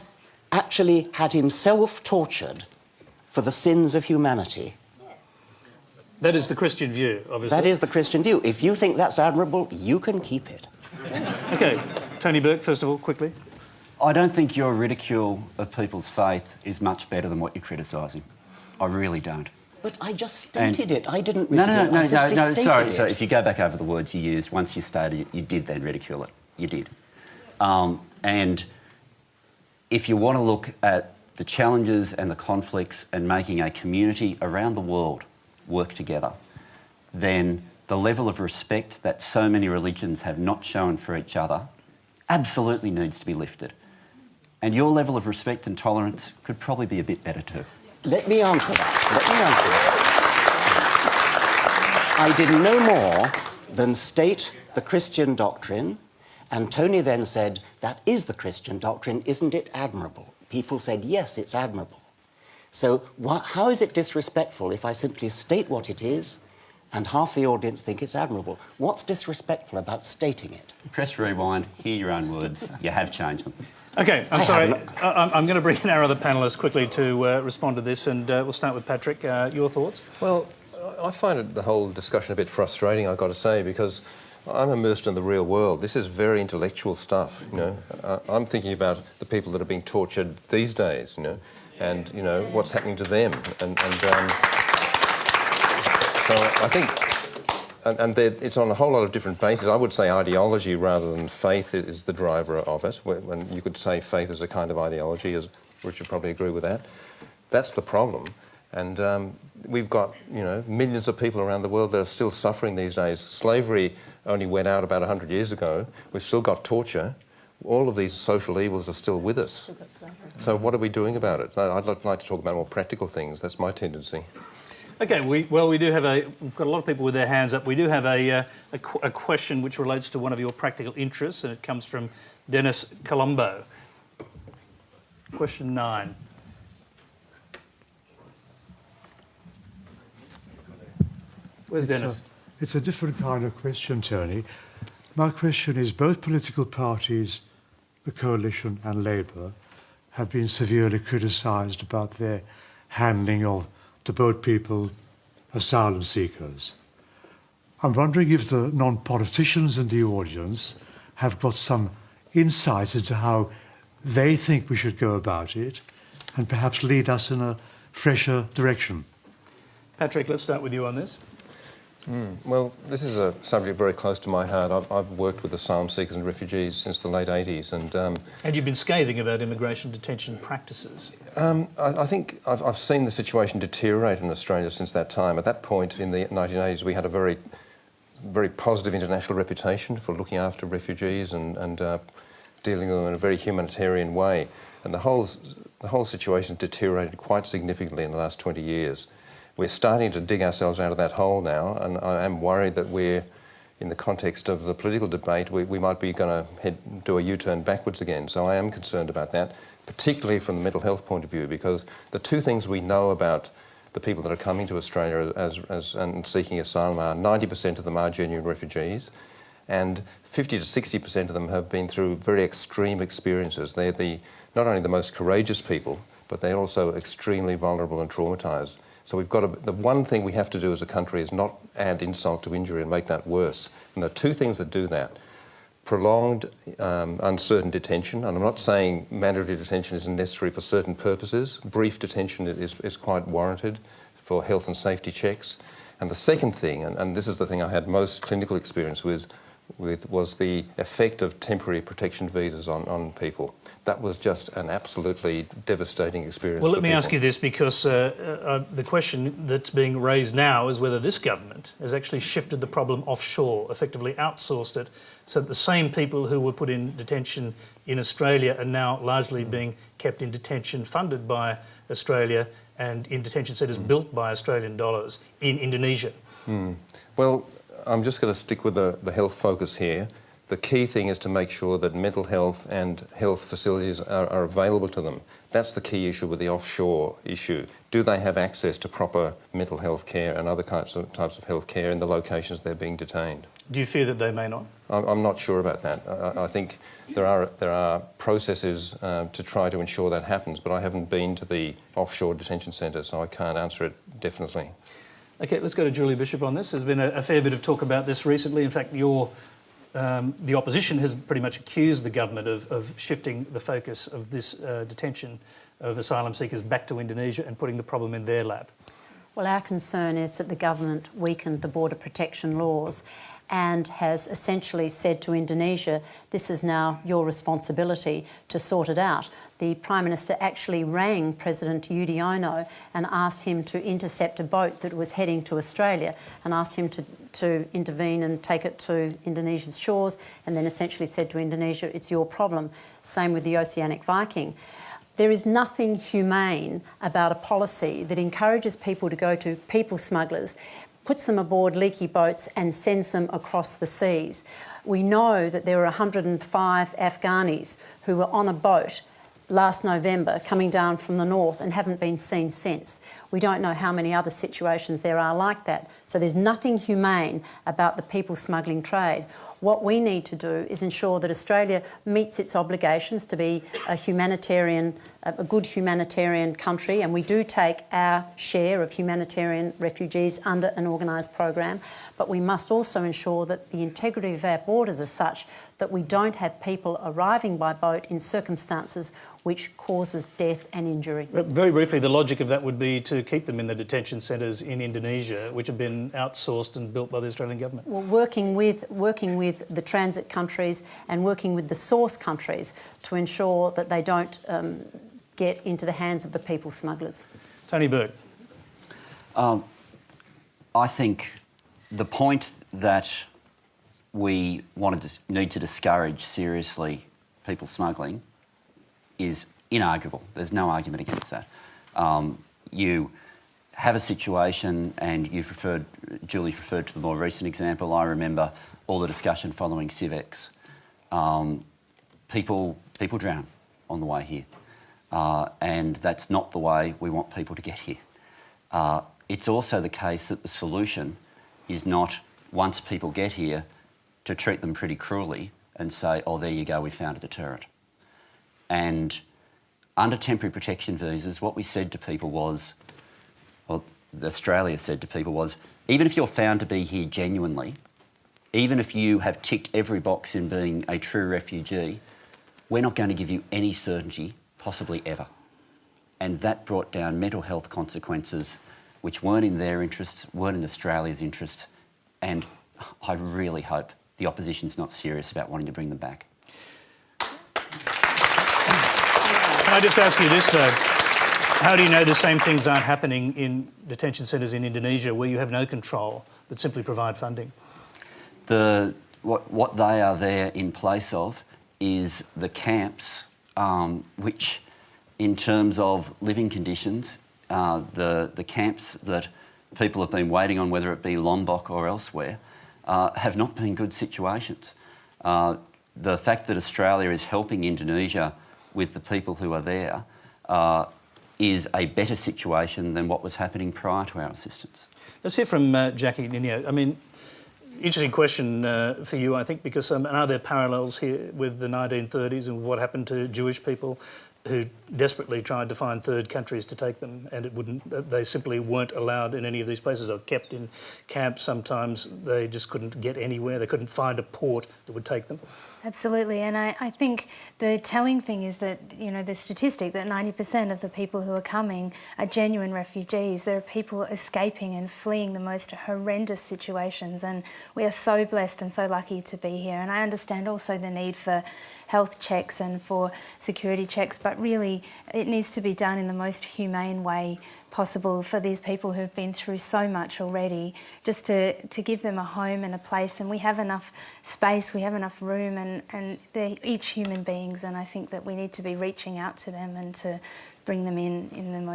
actually had himself tortured for the sins of humanity? That is the Christian view, obviously. That is the Christian view. If you think that's admirable, you can keep it. OK, Tony Burke, first of all, quickly. I don't think your ridicule of people's faith is much better than what you're criticising. I really don't. But I just stated it. I didn't ridicule it. No, sorry. So if you go back over the words you used, once you stated it, you did then ridicule it. You did. And if you want to look at the challenges and the conflicts and making a community around the world work together, then the level of respect that so many religions have not shown for each other absolutely needs to be lifted. And your level of respect and tolerance could probably be a bit better too. Let me answer that. I did no more than state the Christian doctrine, and Tony then said, that is the Christian doctrine, isn't it admirable? People said, yes, it's admirable. So how is it disrespectful if I simply state what it is and half the audience think it's admirable? What's disrespectful about stating it? Press rewind, hear your own words. You have changed them. OK, I'm sorry. I'm going to bring in our other panellists quickly to respond to this, and we'll start with Patrick. Your thoughts? Well, I find the whole discussion a bit frustrating, I've got to say, because I'm immersed in the real world. This is very intellectual stuff, you know. I'm thinking about the people that are being tortured these days, you know, and, you know, what's happening to them. So I think, it's on a whole lot of different bases. I would say ideology rather than faith is the driver of it. When you could say faith is a kind of ideology, as Richard probably agree with that. That's the problem. And we've got, you know, millions of people around the world that are still suffering these days. Slavery only went out about 100 years ago. We've still got torture. All of these social evils are still with us. So what are we doing about it? I'd like to talk about more practical things. That's my tendency. OK, we've got a lot of people with their hands up. We do have a question which relates to one of your practical interests, and it comes from Dennis Colombo. Question 9. Where's Dennis? It's a different kind of question, Tony. My question is, both political parties, the Coalition and Labour, have been severely criticised about their handling of the boat people, asylum seekers. I'm wondering if the non-politicians in the audience have got some insights into how they think we should go about it, and perhaps lead us in a fresher direction. Patrick, let's start with you on this. Well, this is a subject very close to my heart. I've worked with asylum seekers and refugees since the late 80s. And you've been scathing about immigration detention practices. I think I've seen the situation deteriorate in Australia since that time. At that point in the 1980s, we had a very, very positive international reputation for looking after refugees and dealing with them in a very humanitarian way. And the whole situation deteriorated quite significantly in the last 20 years. We're starting to dig ourselves out of that hole now, and I am worried that we're, in the context of the political debate, we might be going to do a U-turn backwards again. So I am concerned about that, particularly from the mental health point of view, because the two things we know about the people that are coming to Australia and seeking asylum are 90% of them are genuine refugees, and 50 to 60% of them have been through very extreme experiences. They're not only the most courageous people, but they're also extremely vulnerable and traumatised. So we've got to, the one thing we have to do as a country is not add insult to injury and make that worse. And there are two things that do that. Prolonged, uncertain detention, and I'm not saying mandatory detention isn't necessary for certain purposes. Brief detention is quite warranted for health and safety checks. And the second thing, and this is the thing I had most clinical experience with was the effect of temporary protection visas on people. That was just an absolutely devastating experience. Well, for let me people. ask you this, because the question that's being raised now is whether this government has actually shifted the problem offshore, effectively outsourced it, so that the same people who were put in detention in Australia are now largely being kept in detention funded by Australia and in detention centres built by Australian dollars in Indonesia. Well, I'm just going to stick with the health focus here. The key thing is to make sure that mental health and health facilities are available to them. That's the key issue with the offshore issue. Do they have access to proper mental health care and other types of health care in the locations they're being detained? Do you fear that they may not? I'm not sure about that. I think there are processes to try to ensure that happens, but I haven't been to the offshore detention centres, so I can't answer it definitely. Okay, let's go to Julie Bishop on this. There's been a fair bit of talk about this recently. In fact, the opposition has pretty much accused the government of shifting the focus of this detention of asylum seekers back to Indonesia and putting the problem in their lap. Well, our concern is that the government weakened the border protection laws and has essentially said to Indonesia, this is now your responsibility to sort it out. The Prime Minister actually rang President Yudhoyono and asked him to intercept a boat that was heading to Australia and asked him to intervene and take it to Indonesia's shores, and then essentially said to Indonesia, it's your problem. Same with the Oceanic Viking. There is nothing humane about a policy that encourages people to go to people smugglers, puts them aboard leaky boats and sends them across the seas. We know that there were 105 Afghanis who were on a boat last November coming down from the north and haven't been seen since. We don't know how many other situations there are like that. So there's nothing humane about the people smuggling trade. What we need to do is ensure that Australia meets its obligations to be a good humanitarian country, and we do take our share of humanitarian refugees under an organised program, but we must also ensure that the integrity of our borders is such that we don't have people arriving by boat in circumstances which causes death and injury. Very briefly, the logic of that would be to keep them in the detention centres in Indonesia, which have been outsourced and built by the Australian government. Well, working with the transit countries and working with the source countries to ensure that they don't get into the hands of the people smugglers. Tony Burke. I think the point that we need to discourage seriously people smuggling is inarguable. There's no argument against that. You have a situation, and Julie's referred to the more recent example. I remember all the discussion following Civex. People drown on the way here, and that's not the way we want people to get here. It's also the case that the solution is not, once people get here, to treat them pretty cruelly and say, oh, there you go, we found a deterrent. And under temporary protection visas, what we said to people was, well, Australia said to people was, even if you're found to be here genuinely, even if you have ticked every box in being a true refugee, we're not going to give you any certainty, possibly ever. And that brought down mental health consequences which weren't in their interests, weren't in Australia's interests, and I really hope the opposition's not serious about wanting to bring them back. Can I just ask you this, though? How do you know the same things aren't happening in detention centres in Indonesia, where you have no control but simply provide funding? What they are there in place of is the camps, which, in terms of living conditions, the camps that people have been waiting on, whether it be Lombok or elsewhere, have not been good situations. The fact that Australia is helping Indonesia with the people who are there is a better situation than what was happening prior to our assistance. Let's hear from Jackie Ninio. I mean, interesting question for you, I think, because are there parallels here with the 1930s and what happened to Jewish people who desperately tried to find third countries to take them, and they simply weren't allowed in any of these places, or kept in camps. Sometimes they just couldn't get anywhere. They couldn't find a port that would take them. Absolutely, and I think the telling thing is that, you know, the statistic that 90% of the people who are coming are genuine refugees. There are people escaping and fleeing the most horrendous situations, and we are so blessed and so lucky to be here. And I understand also the need for health checks and for security checks, but really it needs to be done in the most humane way possible for these people who've been through so much already, just to give them a home and a place. And we have enough space, we have enough room, and they're each human beings, and I think that we need to be reaching out to them and to bring them in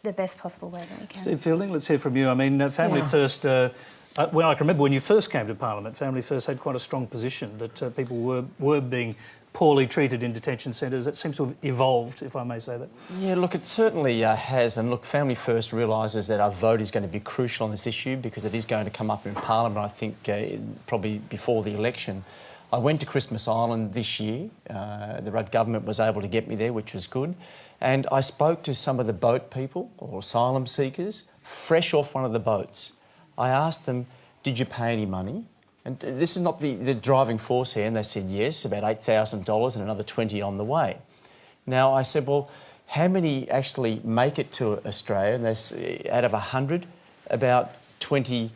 the best possible way that we can. Steve Fielding, let's hear from you. I mean, Family First, well, I can remember when you first came to Parliament, Family First had quite a strong position that people were being poorly treated in detention centres. That seems to have evolved, if I may say that. Yeah, look, it certainly has. And look, Family First realises that our vote is going to be crucial on this issue because it is going to come up in Parliament, I think, probably before the election. I went to Christmas Island this year. The Rudd government was able to get me there, which was good. And I spoke to some of the boat people or asylum seekers, fresh off one of the boats. I asked them, did you pay any money? And this is not the driving force here. And they said, yes, about $8,000 and another 20 on the way. Now, I said, well, how many actually make it to Australia? And they, out of 100, about 20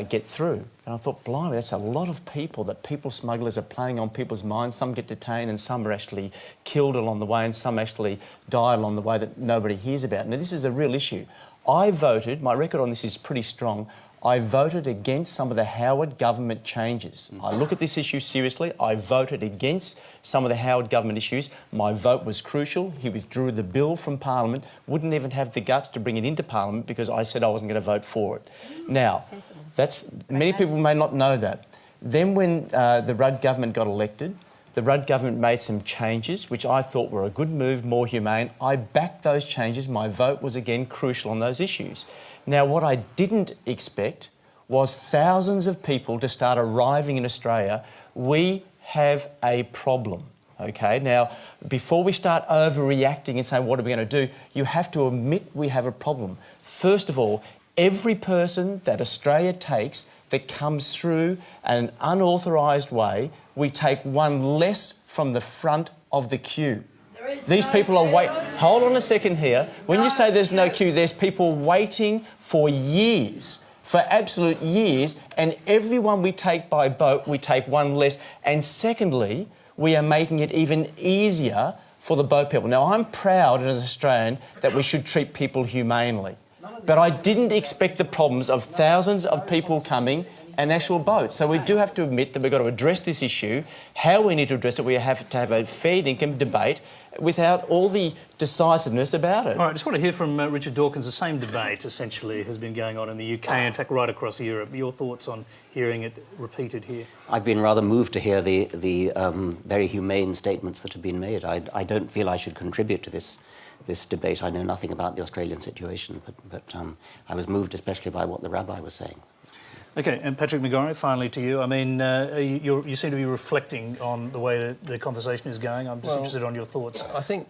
get through. And I thought, blimey, that's a lot of people that people smugglers are playing on people's minds. Some get detained and some are actually killed along the way and some actually die along the way that nobody hears about. Now, this is a real issue. I voted, my record on this is pretty strong, I voted against some of the Howard government changes. I look at this issue seriously. I voted against some of the Howard government issues. My vote was crucial. He withdrew the bill from Parliament, wouldn't even have the guts to bring it into Parliament because I said I wasn't going to vote for it. Now, many people may not know that. Then when the Rudd government got elected, the Rudd government made some changes, which I thought were a good move, more humane. I backed those changes. My vote was again crucial on those issues. Now, what I didn't expect was thousands of people to start arriving in Australia. We have a problem, okay? Now, before we start overreacting and saying, what are we going to do? You have to admit we have a problem. First of all, every person that Australia takes that comes through an unauthorised way, we take one less from the front of the queue. These people are waiting. Hold on a second here. When you say there's no queue, there's people waiting for years, for absolute years, and everyone we take by boat, we take one less. And secondly, we are making it even easier for the boat people. Now, I'm proud as an Australian that we should treat people humanely, but I didn't expect the problems of thousands of people coming and actual boats. So we do have to admit that we've got to address this issue. How we need to address it, we have to have a fair income debate without all the decisiveness about it. All right, I just want to hear from Richard Dawkins. The same debate, essentially, has been going on in the UK, in fact, right across Europe. Your thoughts on hearing it repeated here? I've been rather moved to hear the very humane statements that have been made. I don't feel I should contribute to this debate. I know nothing about the Australian situation, but I was moved especially by what the Rabbi was saying. Okay, and Patrick McGorr, finally to you. I mean, you seem to be reflecting on the way the conversation is going. I'm just interested on your thoughts. I think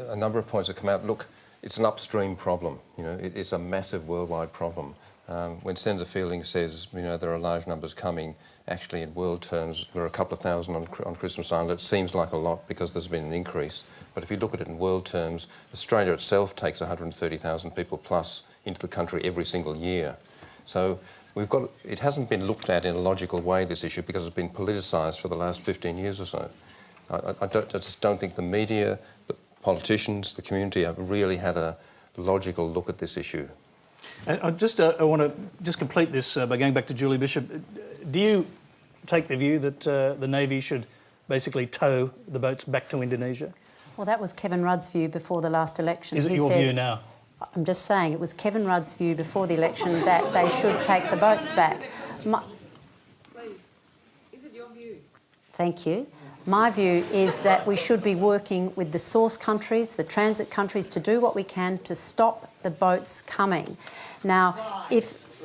a number of points have come out. Look, it's an upstream problem. You know, it's a massive worldwide problem. When Senator Fielding says, you know, there are large numbers coming, actually in world terms, there are a couple of thousand on Christmas Island. It seems like a lot because there's been an increase. But if you look at it in world terms, Australia itself takes 130,000 people plus into the country every single year. So it hasn't been looked at in a logical way, this issue, because it's been politicised for the last 15 years or so. I just don't think the media, the politicians, the community have really had a logical look at this issue. And I want to just complete this by going back to Julie Bishop. Do you take the view that the Navy should basically tow the boats back to Indonesia? Well, that was Kevin Rudd's view before the last election. Is it your view now? I'm just saying it was Kevin Rudd's view before the election that they should take the boats back. Please, is it your view? Thank you. My view is that we should be working with the source countries, the transit countries, to do what we can to stop the boats coming. Now,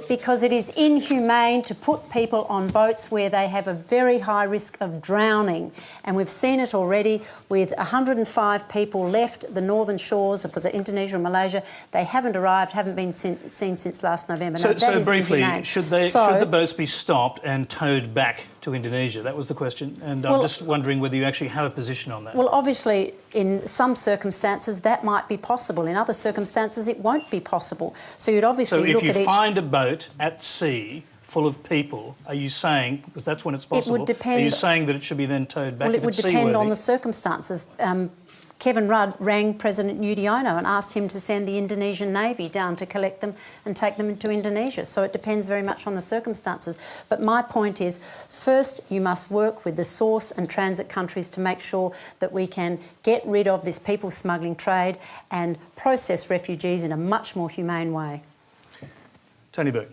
because it is inhumane to put people on boats where they have a very high risk of drowning. And we've seen it already with 105 people left the northern shores, was it Indonesia or Malaysia? They haven't arrived, haven't been seen since last November. So briefly, should the boats be stopped and towed back to Indonesia? That was the question, and I'm just wondering whether you actually have a position on that. Well, obviously, in some circumstances that might be possible. In other circumstances, it won't be possible. So you'd obviously look at each... So if you find a boat at sea full of people, are you saying, because that's when it's possible, it would depend, are you saying that it should be then towed back? Well, it would depend on the circumstances. Kevin Rudd rang President Yudhoyono and asked him to send the Indonesian Navy down to collect them and take them to Indonesia. So it depends very much on the circumstances. But my point is, first you must work with the source and transit countries to make sure that we can get rid of this people smuggling trade and process refugees in a much more humane way. Tony Burke.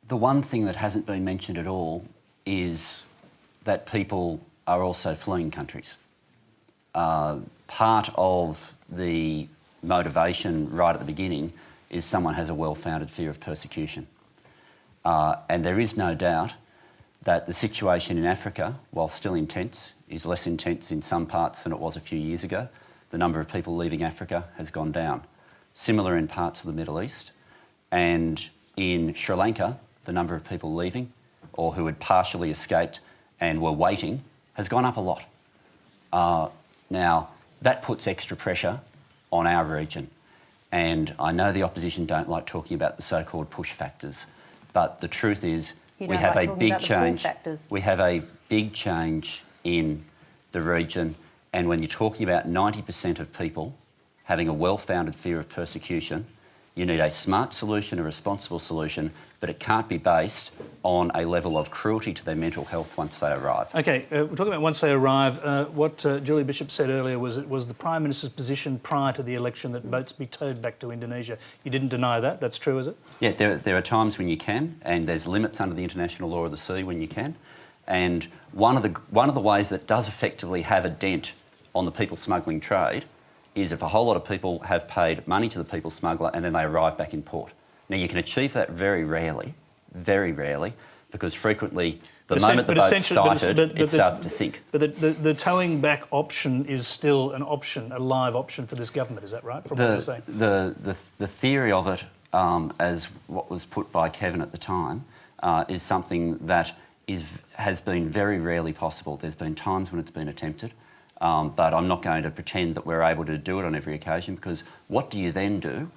The one thing that hasn't been mentioned at all is that people are also fleeing countries. Part of the motivation right at the beginning is someone has a well-founded fear of persecution. And there is no doubt that the situation in Africa, while still intense, is less intense in some parts than it was a few years ago. The number of people leaving Africa has gone down. Similar in parts of the Middle East. And in Sri Lanka, the number of people leaving or who had partially escaped and were waiting has gone up a lot. Now, that puts extra pressure on our region. And I know the opposition don't like talking about the so-called push factors, but the truth is we have a big change. We have a big change in the region, and when you're talking about 90% of people having a well-founded fear of persecution, you need a smart solution, a responsible solution, but it can't be based on a level of cruelty to their mental health once they arrive. OK, we're talking about once they arrive. What Julie Bishop said earlier was it was the Prime Minister's position prior to the election that boats be towed back to Indonesia. You didn't deny that. That's true, is it? Yeah, there are times when you can, and there's limits under the international law of the sea when you can. And one of the ways that does effectively have a dent on the people smuggling trade is if a whole lot of people have paid money to the people smuggler and then they arrive back in port. Now, you can achieve that very rarely, because frequently the moment the boat's sighted, it starts to sink. But the towing back option is still an option, a live option for this government, is that right, from what you're saying? The theory of it, as what was put by Kevin at the time, is something that has been very rarely possible. There's been times when it's been attempted, but I'm not going to pretend that we're able to do it on every occasion, because what do you then do?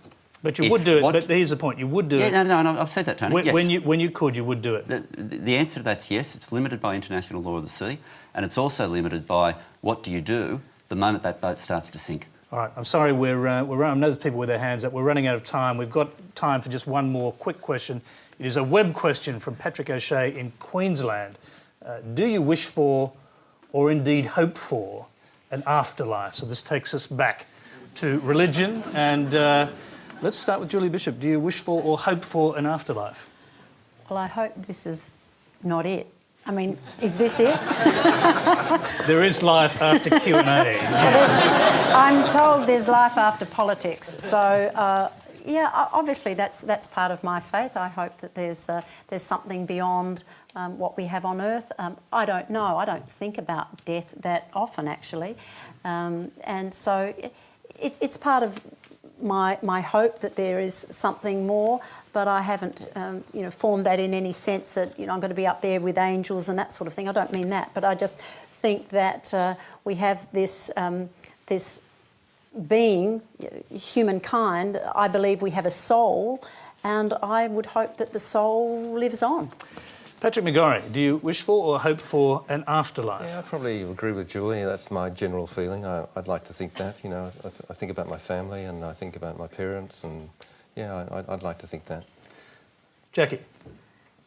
But you would do it, but here's the point, you would do it. Yeah, no, I've said that, Tony. Yes. When you could, you would do it. The answer to that's yes. It's limited by international law of the sea, and it's also limited by what do you do the moment that boat starts to sink. All right, I'm sorry, I know there's people with their hands up. We're running out of time. We've got time for just one more quick question. It is a web question from Patrick O'Shea in Queensland. Do you wish for, or indeed hope for, an afterlife? So this takes us back to religion, and let's start with Julie Bishop. Do you wish for or hope for an afterlife? Well, I hope this is not it. I mean, is this it? There is life after Q&A. I'm told there's life after politics. So, yeah, obviously that's part of my faith. I hope that there's something beyond what we have on earth. I don't know. I don't think about death that often, actually. And so it's part of my hope that there is something more, but I haven't, formed that in any sense that, I'm going to be up there with angels and that sort of thing. I don't mean that, but I just think that we have this being, humankind. I believe we have a soul, and I would hope that the soul lives on. Patrick McGorr, do you wish for or hope for an afterlife? Yeah, I probably agree with Julie. That's my general feeling. I'd like to think that. I think about my family and I think about my parents, and yeah, I'd like to think that. Jackie?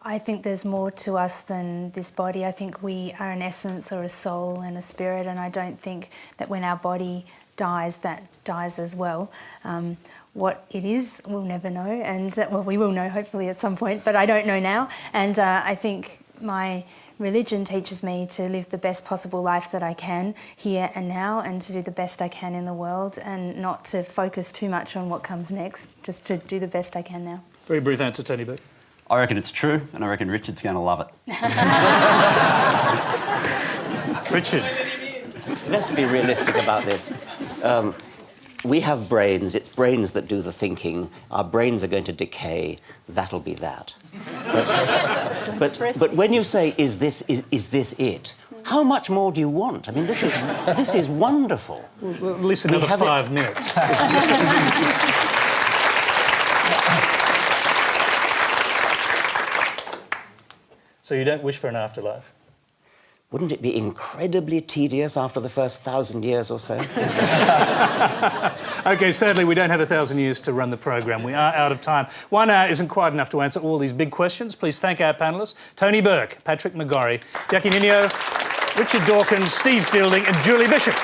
I think there's more to us than this body. I think we are an essence or a soul and a spirit, and I don't think that when our body dies, that dies as well. What it is, we'll never know, and we will know hopefully at some point, but I don't know now. And I think my religion teaches me to live the best possible life that I can here and now, and to do the best I can in the world, and not to focus too much on what comes next, just to do the best I can now. Very brief answer, Tony Burke. I reckon it's true, and I reckon Richard's going to love it. Richard? Let's be realistic about this. We have brains. It's brains that do the thinking. Our brains are going to decay. That'll be that. But when you say, is this it? How much more do you want? I mean, this is wonderful. Well, at least another 5 minutes. So you don't wish for an afterlife? Wouldn't it be incredibly tedious after the first 1,000 years or so? OK, sadly, we don't have 1,000 years to run the program. We are out of time. 1 hour isn't quite enough to answer all these big questions. Please thank our panellists, Tony Burke, Patrick McGorr, Jackie Ninio, Richard Dawkins, Steve Fielding and Julie Bishop.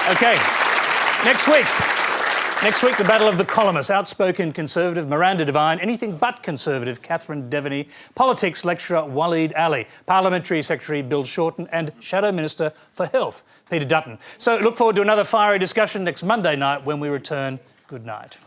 OK, next week, the battle of the columnists. Outspoken Conservative Miranda Devine, anything but Conservative Catherine Devaney, politics lecturer Waleed Ali, Parliamentary Secretary Bill Shorten and Shadow Minister for Health Peter Dutton. So look forward to another fiery discussion next Monday night when we return. Good night.